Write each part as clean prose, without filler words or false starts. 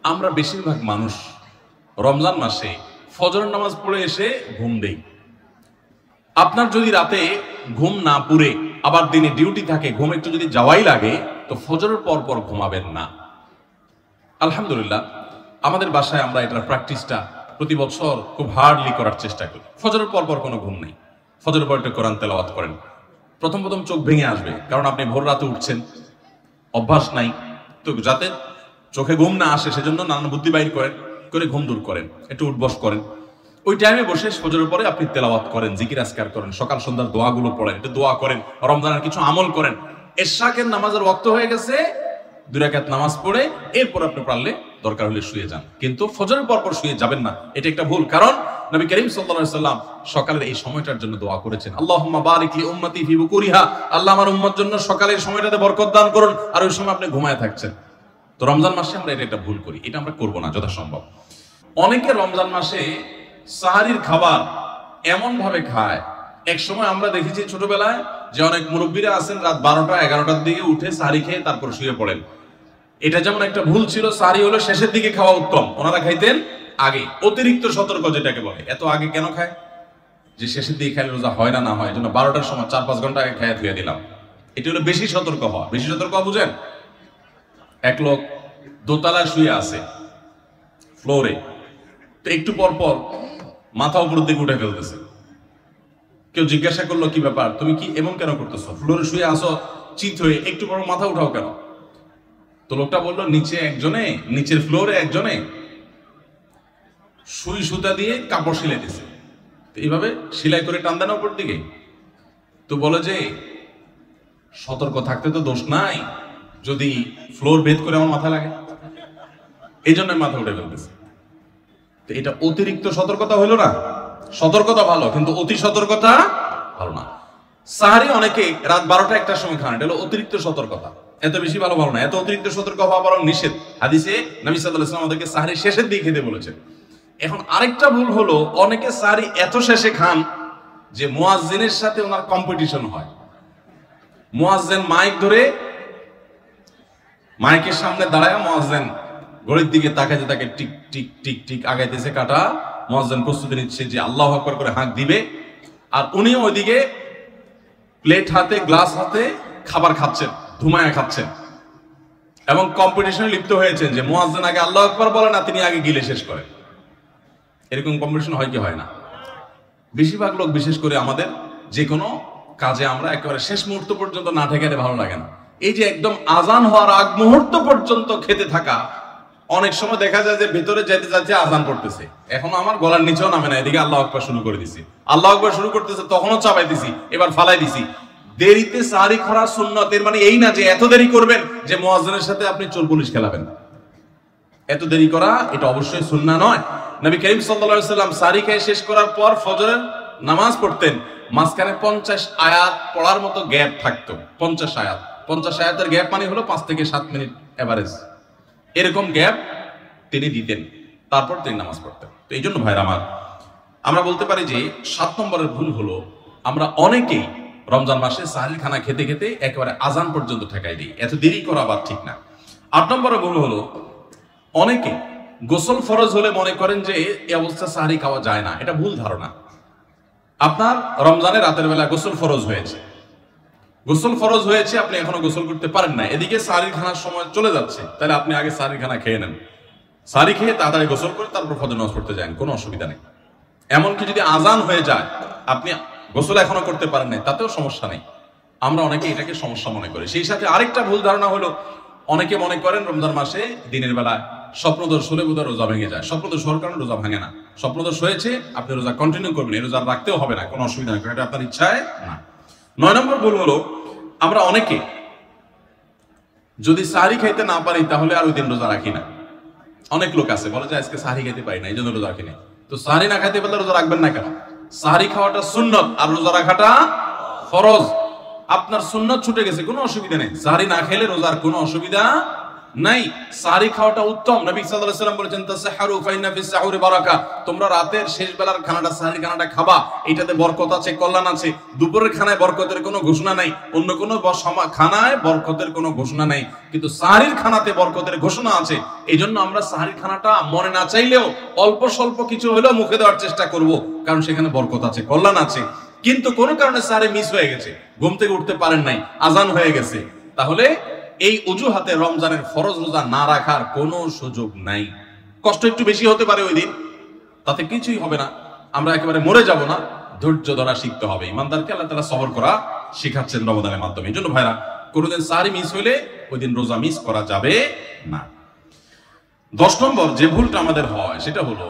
আমরা বেশিরভাগ মানুষ রমজান মাসে ফজরের নামাজ পড়ে এসে ঘুম দেই। আপনার যদি রাতে ঘুম না পুরে আবার দিনে ডিউটি থাকে, ঘুম একটু যদি যাওয়াই লাগে, তো ফজরের পর পর ঘুমাবেন না। আলহামদুলিল্লাহ, আমাদের বাসায় আমরা এটার প্র্যাকটিসটা প্রতি বছর খুব হার্ডলি করার চেষ্টা করি। ফজরের পর পর কোনো ঘুম নেই, ফজরের পর একটা কোরআন তেলাওয়াত করেন। প্রথম প্রথম চোখ ভেঙে আসবে, কারণ আপনি ভোর রাতে উঠছেন, অভ্যাস নাই। তো যাতে চোখে ঘুম না আসে সেজন্য নানান বুদ্ধি বাইর করে ঘুম দূর করেন, একটু উঠবস করেন। ওই টাইমে বসে ফজরের পরে আপনি তেলাওয়াত করেন, জিকির আজকার করেন, সকাল সন্ধ্যার দোয়াগুলো পড়েন, একটু দোয়া করেন, রমজানের কিছু আমল করেন। এশরাকের নামাজের ওয়াক্ত হয়ে গেছে, 2 রাকাত নামাজ পড়ে এরপর আপনি পারলে দরকার হলে শুয়ে যান, কিন্তু ফজরের পর পর শুয়ে যাবেন না। এটা একটা ভুল, কারণ নবী করিম সাল্লাল্লাহু আলাইহি সাল্লাম সকালের এই সময়টার জন্য দোয়া করেছেন, আল্লাহুম্মা বারিক লি উম্মতি ফি বুকুরিহা, আল্লাহ আমার উম্মতের জন্য সকালের সময়টাতে বরকত দান করুন। আর ওই সময় আপনি ঘুমায় থাকছেন। তো রমজান মাসে আমরা এটা একটা ভুল করি, এটা আমরা করব না যথাসম্ভব। অনেকে রমজান মাসে সাহারির খাবার এমন ভাবে খায়, এক সময় আমরা দেখেছি ছোটবেলায় যে অনেক মুরব্বীরা আছেন রাত 12টা 11টার দিকে উঠে সাহারি খেয়ে তারপর শুয়ে পড়েন। এটা যেমন একটা ভুল ছিল, সাহারি হলো শেষের দিকে খাওয়া উত্তম, ওনারা খাইতেন আগে। অতিরিক্ত সতর্ক যেটাকে বলে, এত আগে কেন খায়? যে শেষের দিকে খাইলে রোজা হয় না, না হয়, জন্য 12টার সময় 4-5 ঘন্টা আগে খাইয়া ধুয়ে দিলাম। এটা হলো বেশি সতর্ক হওয়া। বেশি সতর্ক হওয়া বুঝেন? এক লোক দোতলায় শুয়ে আছে ফ্লোরে, তো একটু পর পর মাথা উপরের দিকে উঠে ফেলতেছে। কেউ জিজ্ঞাসা করলো, কি ব্যাপার, তুমি কি এমন কেন করতেছো? ফ্লোরে শুয়ে আসো চিত হয়ে, একটু পর মাথা উঠাও কেন? তো লোকটা বললো, নিচের ফ্লোরে একজনে সুই সুতা দিয়ে কাপড় সিলাই দিছে, এইভাবে সেলাই করে টান দেন উপর দিকে। তো বলে যে সতর্ক থাকতে তো দোষ নাই, যদি ফ্লোর ভেদ করে আমার মাথা লাগে, এই জন্য মাথা উঠে ফেলতেছে। তো এটা অতিরিক্ত সতর্কতা হলো না? সতর্কতা ভালো, কিন্তু অতি সতর্কতা ভালো না। সাহারি অনেকে রাত 12টা 1টার সময় খান, এটা হলো অতিরিক্ত সতর্কতা। এত বেশি ভালো না, এত অতিরিক্ত সতর্ক হওয়া বরং নিষেধ। হাদিসে নবী সাল্লাল্লাহু আলাইহি ওয়াসাল্লাম আমাদেরকে সাহারি শেষের দিকে খেতে বলেছেন। এখন আরেকটা ভুল হলো, অনেকে সাহারি এত শেষে খান যে মুয়াজ্জিনের সাথে ওনার কম্পিটিশন হয়। মুয়াজ্জিন মাইক ধরে মাইকের সামনে দাঁড়ায়, মুয়াজ্জিন ঘড়ির দিকে তাকাইতে তাকে টিক টিক টিক টিক আগাইতেছে কাটা। মুয়াজ্জিন প্রস্তুতি নিচ্ছে যে আল্লাহু আকবার করে হাঁক দিবে, আর উনিও ওইদিকে প্লেট হাতে গ্লাস হাতে খাবার খাচ্ছেন, ধুমায়া খাচ্ছেন, এবং কম্পিটিশনে লিপ্ত হয়েছেন যে মুয়াজ্জিন আগে আল্লাহু আকবার বলে না, তিনি আগে গিলে শেষ করেন। এরকম কম্পিটিশন হয় কি হয় না? বেশিরভাগ লোক, বিশেষ করে আমাদের যে কোনো কাজে আমরা একেবারে শেষ মুহূর্ত পর্যন্ত না ঠেকাতে ভালো লাগে না। এই যে একদম আজান হওয়ার আগ মুহূর্ত পর্যন্ত খেতে থাকা, অনেক সময় দেখা যায় যে ভেতরে যেতে যাচ্ছে আজান পড়তেছে, এখনো আমার গলার নিচেও নামে না, এদিকে আল্লাহু আকবার শুরু করে দিছি, আল্লাহু আকবার শুরু করতেছে, তখনও চাপাই দিছি, এবার ফালাই দিছি। দেরিতে সাহারি খাওয়া সুন্নাত, এর মানে এই না যে এত দেরি করবেন যে মুয়াজ্জিনের সাথে আপনি চোর পুলিশ খেলাবেন। এত দেরি করা এটা অবশ্যই সুন্নাহ নয়। নবী করিম সাল্লাল্লাহু আলাইহি ওয়াসাল্লাম সাহারি খেয়ে শেষ করার পর ফজরের নামাজ পড়তেন, মাঝখানে 50 আয়াত পড়ার মতো গ্যাপ থাকতো। 50 আয়াতের গ্যাপ মানে হলো 5 থেকে 7 মিনিট এভারেজ, এরকম গ্যাপ তিনি দিতেন, তারপর তিনি নামাজ পড়তেন। তো এই জন্য ভাইরা আমার, আমরা বলতে পারি যে 7 নম্বরের ভুল হলো আমরা অনেকেই রমজান মাসে সাহারি খানা খেতে খেতে একেবারে আজান পর্যন্ত ঠেকাই দিই। এত দেরি করা আবার ঠিক না। 8 নম্বরের ভুল হলো অনেকে গোসল ফরজ হলে মনে করেন যে এই অবস্থা সাহারি খাওয়া যায় না। এটা ভুল ধারণা। আপনার রমজানে রাতের বেলা গোসল ফরজ হয়েছে, আপনি এখনো গোসল করতে পারেন না, এদিকে সাহারি খানার সময় চলে যাচ্ছে, তাহলে আপনি আগে সাহারি খানা খেয়ে নেন, সাহারি খেয়ে তাড়াতাড়ি গোসল করে তারপর ফজর নামাজ পড়তে যান, কোনো অসুবিধা নেই। এমনকি যদি আজান হয়ে যায়, আপনি গোসল এখনো করতে পারেন না, তাতেও সমস্যা নেই। আমরা অনেকে এটাকে সমস্যা মনে করি। সেই সাথে আরেকটা ভুল ধারণা হলো, অনেকে মনে করেন রমজান মাসে দিনের বেলা স্বপ্নদোষ হলে বোধহয় রোজা ভেঙে যায়। স্বপ্নদোষ হওয়ার কারণে রোজা ভাঙে না। স্বপ্নদোষ হয়েছে, আপনি রোজা কন্টিনিউ করবেন, এই রোজা রাখতেও হবে না, কোনো অসুবিধা নেই, এটা আপনার ইচ্ছায় না। 9 নম্বর ভুল হলো, আমরা অনেকে যদি সাহারি খাইতে না পারি তাহলে আর ওই দিন রোজা রাখি না। অনেক লোক আছে বলে যে আজকে সাহারি খাইতে পারি না, এই জন্য রোজা রাখি না। তো সাহারি না খাইতে পারলে রোজা রাখবেন না কেন? সাহারি খাওয়াটা সুন্নত আর রোজা রাখাটা ফরজ। আপনার সুন্নত ছুটে গেছে, কোনো অসুবিধা নেই। সাহারি না খেলে রোজার কোনো অসুবিধা নাই, সাহরি খাওয়াটা উত্তম। নবী সাল্লাল্লাহু আলাইহি ওয়াসাল্লাম বলেছেন তাসাহহারু ফাইন্না ফিস সাহুরি বারাকা, তোমরা রাতের শেষ বেলার খানাটা, সাহরি খানাটা খাবা, এটাতে বরকত আছে, কল্যাণ আছে। দুপুরের খানায় বরকতের কোনো ঘোষণা নাই, অন্য কোনো খানায় বরকতের কোনো ঘোষণা নাই, কিন্তু সাহরির খানাতে বরকতের ঘোষণা আছে। এইজন্য আমরা সাহরির খানাটা মনে না চাইলেও অল্প স্বল্প কিছু হলেও মুখে দেওয়ার চেষ্টা করব, কারণ সেখানে বরকত আছে, কল্যাণ আছে। কিন্তু কোনো কারণে সাহরি মিস হয়ে গেছে, ঘুম থেকে উঠতে পারেন নাই, আজান হয়ে গেছে, তাহলে এই অজুহাতে রমজানের ফরজ রোজা না রাখার কোনো সুযোগ নাই। কষ্ট একটু বেশি হতে পারে ওই দিন, তাতে কিছুই হবে না, আমরা একেবারে মরে যাব না। ধৈর্য ধরা শিখতে হবে। ইমানদারকে আল্লাহ তাআলা সবর করা শিখাচ্ছেন রমজানের মাধ্যমে। এই জন্য ভাইরা, কোনোদিন সাহরি মিস হইলে ওই দিন রোজা মিস করা যাবে না। 10 নম্বর যে ভুলটা আমাদের হয় সেটা হলো,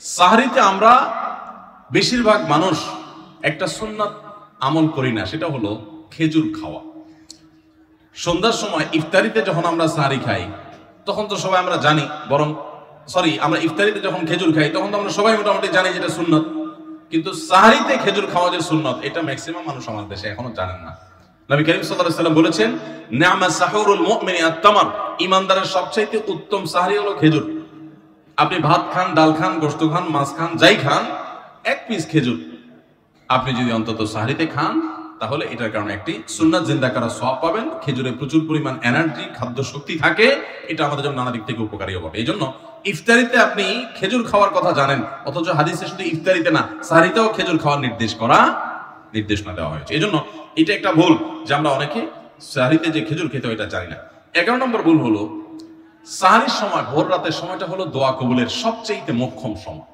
সাহরিতে আমরা বেশিরভাগ মানুষ একটা সুন্নাত আমল করি না, সেটা হলো খেজুর খাওয়া। সন্ধ্যার সময় ইফতারিতে যখন আমরা সাহরি খাই তখন তো সবাই আমরা জানি, আমরা ইফতারিতে যখন খেজুর খাই তখন তো আমরা সবাই মোটামুটি জানি যেটা সুন্নত, কিন্তু সাহরিতে খেজুর খাওয়া যে সুন্নত, এটা ম্যাক্সিমাম মানুষ আমাদের দেশে এখনো জানেন না। নবী করিম সাল্লাল্লাহু আলাইহি ওয়াসাল্লাম বলেছেন, নি'মা সাহুরুল মুমিনি আত-তামার, ইমানদারের সবচাইতে উত্তম সাহরি হলো খেজুর। আপনি ভাত খান, ডাল খান, গোশত খান, মাছ খান, যাই খান, এক পিস খেজুর আপনি যদি অন্তত সাহরিতে খান, তাহলে এটার কারণে একটি সুন্নাত জিন্দা করার সওয়াব পাবেন। খেজুরে প্রচুর পরিমাণ এনার্জি, খাদ্য শক্তি থাকে, এটা আমাদের জন্য নানা দিক থেকে উপকারী হবে। এই জন্য ইফতারিতে আপনি খেজুর খাওয়ার কথা জানেন, অথচ হাদিসে শুধু ইফতারিতে না, সাহরিতেও খেজুর খাওয়ার নির্দেশনা দেওয়া হয়েছে। এই জন্য এটা একটা ভুল যে আমরা অনেকে সাহরিতে যে খেজুর খেতে এটা জানি না। 11 নম্বর ভুল হলো, সাহরির সময়, ভোর রাতের সময়টা হলো দোয়া কবুলের সবচেয়ে মোক্ষম সময়।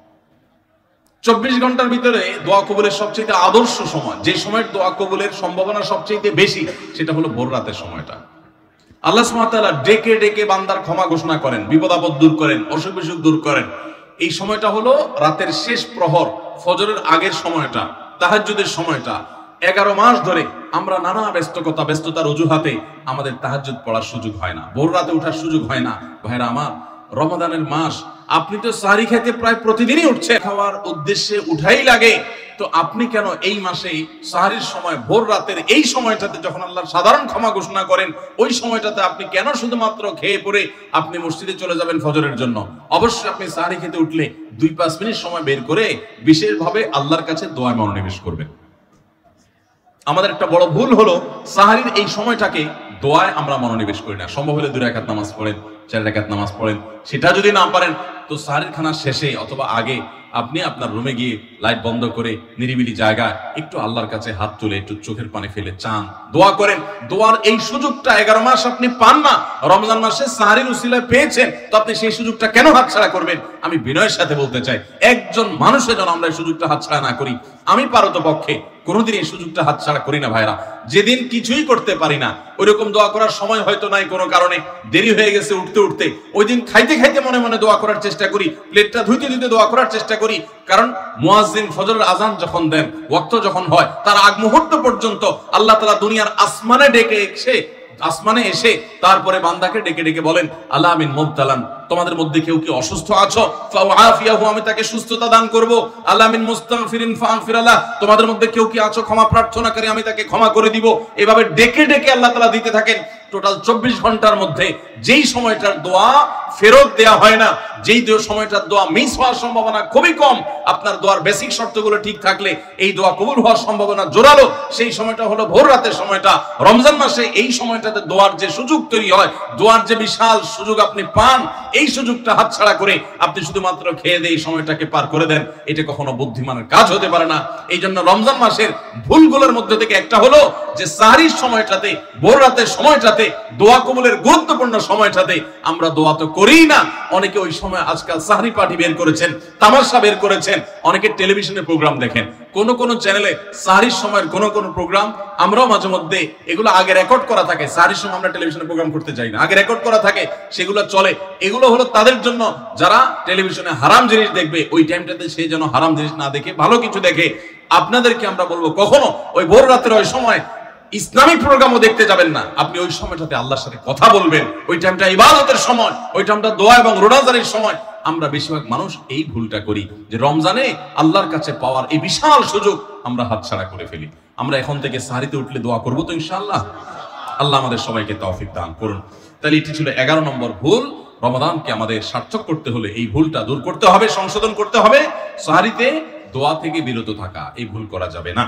24 ঘন্টার ভিতরে দোয়া কবুলের সবচেয়ে আদর্শ সময়, যে সময়ের দোয়া কবুলের সম্ভাবনা সবচেয়ে বেশি, সেটা হলো ভোর রাতের সময়টা। আল্লাহ সুবহানাহু ওয়া তাআলা ডেকে ডেকে বান্দার ক্ষমা ঘোষণা করেন, বিপদ আপদ দূর করেন, অসুখ বিসুখ দূর করেন। এই সময়টা হলো রাতের শেষ প্রহর, ফজরের আগের সময়টা, তাহাজ্জুদের সময়টা। 11 মাস ধরে আমরা নানা ব্যস্ততার অজুহাতে আমাদের তাহাজ্জুদ পড়ার সুযোগ হয় না, ভোর রাতে ওঠার সুযোগ হয় না। ভাইরা আমার, রমাদানের মাস, আপনি তো সাহরি খেতে প্রায় প্রতিদিনই উঠছে, খাওয়ার উদ্দেশ্যে উঠাই লাগে, তো আপনি কেন এই মাসে সাহরির সময়, ভোর রাতের এই সময়টাতে যখন আল্লাহর সাধারণ ক্ষমা ঘোষণা করেন, ওই সময়টাতে আপনি কেন শুধুমাত্র খেয়ে পরে আপনি মসজিদে চলে যাবেন ফজরের জন্য? অবশ্যই আপনি সাহরি খেতে উঠলে 2-5 মিনিট সময় বের করে বিশেষভাবে আল্লাহর কাছে দোয়ায় মনোনিবেশ করবেন। আমাদের একটা বড় ভুল হলো, সাহরির এই সময়টাকে দোয়ায় আমরা মনোনিবেশ করি না। সম্ভব হলে 2 রাকাত নামাজ পড়েন, 4 রাকাত নামাজ পড়েন। সেটা যদি না পারেন তো সাহরির খানা শেষে অথবা আগে আপনি আপনার রুমে গিয়ে লাইট বন্ধ করে নিরিবিলি জায়গায় একটু আল্লাহর কাছে হাত তুলে একটু চোখের পানি ফেলে চান, দোয়া করেন। দোয়ার এই সুযোগটা 11 মাস আপনি পান না, রমজান মাসে সাহরির উসিলায় পেয়েছেন, তো আপনি সেই সুযোগটা কেন হাতছাড়া করবেন? আমি বিনয়ের সাথে বলতে চাই, একজন মানুষের জন্য আমরা এই সুযোগটা হাতছাড়া না করি। আমি পারতপক্ষে কোনোদিন এই সুযোগটা হাতছাড়া করি না ভাইরা। যেদিন কিছুই করতে পারি না, ওইরকম দোয়া করার সময় হয়তো নাই, কোনো কারণে দেরি হয়ে গেছে উঠতে, ওই দিন খাইতে খাইতে মনে মনে দোয়া করার চেষ্টা করি, প্লেটটা ধুইতে দোয়া করার চেষ্টা করি। কারণ মুয়াজ্জিন ফজরের আজান যখন দেন, ওয়াক্ত যখন হয়, তার আগ মুহূর্ত পর্যন্ত আল্লাহ তাআলা দুনিয়ার আসমানে এসে তারপরে বান্দাকে ডেকে ডেকে বলেন, আল্লাহ মিন মুবতালান, তোমাদের মধ্যে কেউ কি অসুস্থ আছো, ফাআফিয়াহু, আমি তাকে সুস্থতা দান করব। আল্লাহ মিন মুস্তাগফিরিন ফাগফিরালাহ, তোমাদের মধ্যে কেউ কি আছো ক্ষমা প্রার্থনাকারী, আমি তাকে ক্ষমা করে দিব। এভাবে ডেকে ডেকে আল্লাহ তাআলা দিতে থাকেন। টোটাল 24 ঘন্টার মধ্যে যেই সময়টার দোয়া ফেরত দেয়া হয় না, যেই সময়টার দোয়া মিস হওয়ার সম্ভাবনা খুবই কম, আপনার দোয়ার বেসিক শর্তগুলো ঠিক থাকলে এই দোয়া কবুল হওয়ার সম্ভাবনা জোরালো, সেই সময়টা হলো ভোর রাতের সময়টা। রমজান মাসে এই সময়টাতে দোয়ার যে সুযোগ তৈরি হয়, দোয়ার যে বিশাল সুযোগ আপনি পান, এই সুযোগটা হাতছাড়া করে আপনি শুধুমাত্র খেয়ে দিয়ে এই সময়টাকে পার করে দেন, এটা কখনো বুদ্ধিমানের কাজ হতে পারে না। এই জন্য রমজান মাসের ভুলগুলোর মধ্যে থেকে একটা হলো যে সাহরির সময়টাতে, ভোর রাতের সময়টাতে, দোয়া কবুলের গুরুত্বপূর্ণ সময়টাতে আমরা দোয়া তো করি না। অনেকে ওই সময় আজকাল সাহরি পার্টি বের করেছেন, তামাশা বের করেছেন, অনেকে টেলিভিশনে প্রোগ্রাম দেখেন, কোন চ্যানেলে সাহরির সময়ের কোন প্রোগ্রাম আমরাও মাঝে মধ্যে, এগুলো আগে রেকর্ড করা থাকে। সাহরির সময় আমরা টেলিভিশনে প্রোগ্রাম করতে যাই না, আগে রেকর্ড করা থাকে, সেগুলো চলে। এগুলো হলো তাদের জন্য যারা টেলিভিশনে হারাম জিনিস দেখবে, ওই টাইমটাতে সে যেন হারাম জিনিস না দেখে ভালো কিছু দেখে। আপনাদেরকে আমরা বলবো, কখনো ওই ভোর রাতের ওই সময় ইসলামিক প্রোগ্রামও দেখতে যাবেন না। আপনি ওই সময়টাতে আল্লাহর সাথে কথা বলবেন, ওই টাইমটা ইবাদতের সময়, ওই টাইমটা দোয়া এবং রোজাদারির সময়। আমরা বেশিরভাগ মানুষ এই ভুলটা করি যে রমজানে আল্লাহর কাছে পাওয়ার এই বিশাল সুযোগ আমরা হাতছাড়া করে ফেলি। আমরা এখন থেকে সাহরিতে উঠলে দোয়া করবো তো ইনশাআল্লাহ? আল্লাহ আমাদের সবাইকে তৌফিক দান করুন। তাহলে এটি ছিল 11 নম্বর ভুল। রমাদানকে আমাদের সার্থক করতে হলে এই ভুলটা দূর করতে হবে, সংশোধন করতে হবে। সাহারিতে দোয়া থেকে বিরত থাকা, এই ভুল করা যাবে না।